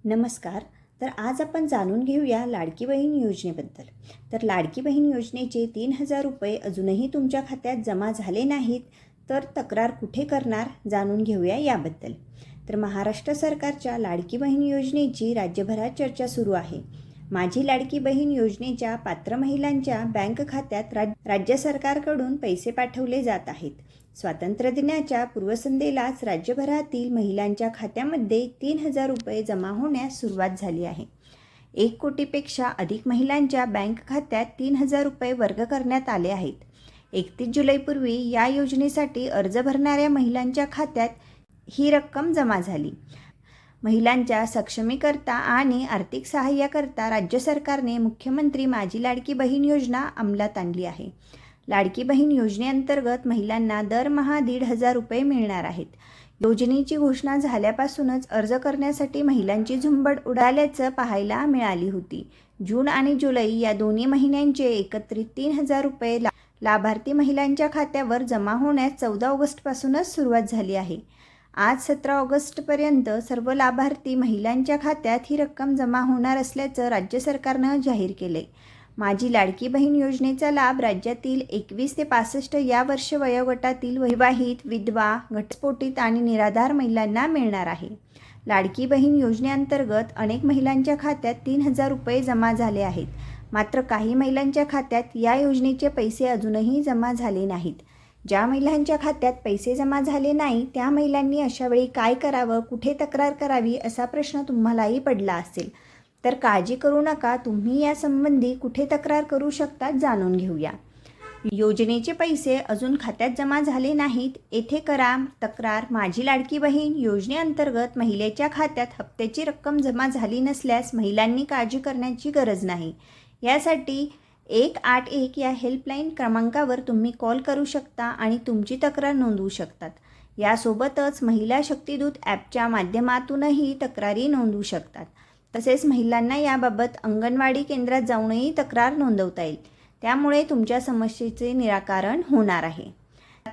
नमस्कार. तर आज आपण जाणून घेऊया लाडकी बहीण योजनेबद्दल. तर लाडकी बहीण योजनेचे 3,000 रुपये अजूनही तुमच्या खात्यात जमा झाले नाहीत, तर तक्रार कुठे करणार जाणून घेऊया याबद्दल. तर महाराष्ट्र सरकारच्या लाडकी बहीण योजनेची राज्यभरात चर्चा सुरू आहे. माझी लाडकी बहीण योजनेच्या पात्र महिलांच्या बँक खात्यात राज्य सरकारकडून पैसे पाठवले जात आहेत. स्वातंत्र्य दिनाच्या पूर्वसंध्येलाच राज्यभरातील महिलांच्या खात्यामध्ये 3,000 रुपये जमा होण्यास सुरुवात झाली आहे. 1 कोटीपेक्षा अधिक महिलांच्या बँक खात्यात 3,000 रुपये वर्ग करण्यात आले आहेत. 31 जुलैपूर्वी या योजनेसाठी अर्ज भरणाऱ्या महिलांच्या खात्यात ही रक्कम जमा झाली. महिलांच्या सक्षमीकरता आणि आर्थिक सहाय्याकरता राज्य सरकारने मुख्यमंत्री माझी लाडकी बहीण योजना अंमलात आणली आहे. लाडकी बहीण योजनेअंतर्गत महिलांना दरमहा 1,500 रुपये मिळणार आहेत. योजनेची घोषणा झाल्यापासूनच अर्ज करण्यासाठी महिलांची झुंबड उडाल्याचं पाहायला मिळाली होती. जून आणि जुलै या दोन्ही महिन्यांचे एकत्रित 3,000 रुपये लाभार्थी महिलांच्या खात्यावर जमा होण्यास 14 ऑगस्टपासूनच सुरुवात झाली आहे. आज 17 ऑगस्टपर्यंत सर्व लाभार्थी महिलांच्या खात्यात ही रक्कम जमा होणार असल्याचं राज्य सरकारनं जाहीर केले. माझी लाडकी बहीण योजनेचा लाभ राज्यातील 21 ते 65 या वर्ष वयोगटातील विवाहित, विधवा, घटस्फोटित आणि निराधार महिलांना मिळणार आहे. लाडकी बहीण योजनेअंतर्गत अनेक महिलांच्या खात्यात 3,000 रुपये जमा झाले आहेत. मात्र काही महिलांच्या खात्यात या योजनेचे पैसे अजूनही जमा झाले नाहीत. ज्या महिलांच्या खात्यात पैसे जमा झाले नाही त्या महिलांनी अशावेळी काय करावं, कुठे तक्रार करावी असा प्रश्न तुम्हालाही पडला असेल. तर काळजी करू नका, तुम्ही यासंबंधी कुठे तक्रार करू शकता जाणून घेऊया. योजनेचे पैसे अजून खात्यात जमा झाले नाहीत, येथे करा तक्रार. माझी लाडकी बहीण योजनेअंतर्गत महिलेच्या खात्यात हप्त्याची रक्कम जमा झाली नसल्यास महिलांनी काळजी करण्याची गरज नाही. यासाठी 181 या हेल्पलाईन क्रमांकावर तुम्ही कॉल करू शकता आणि तुमची तक्रार नोंदवू शकतात. यासोबतच महिला शक्तिदूत ॲपच्या माध्यमातूनही तक्रारी नोंदवू शकतात. तसेच महिलांना याबाबत अंगणवाडी केंद्रात जाऊनही तक्रार नोंदवता येईल. त्यामुळे तुमच्या समस्येचे निराकरण होणार आहे.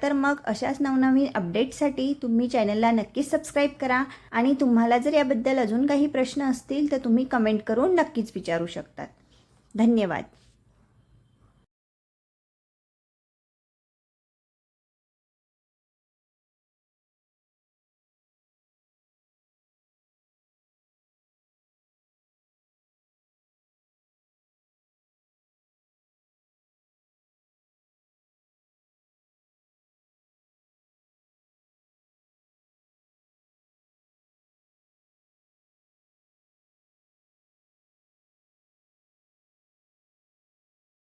तर मग अशाच नवनवीन अपडेट्ससाठी तुम्ही चॅनलला नक्कीच सबस्क्राईब करा आणि तुम्हाला जर याबद्दल अजून काही प्रश्न असतील तर तुम्ही कमेंट करून नक्कीच विचारू शकतात. धन्यवाद.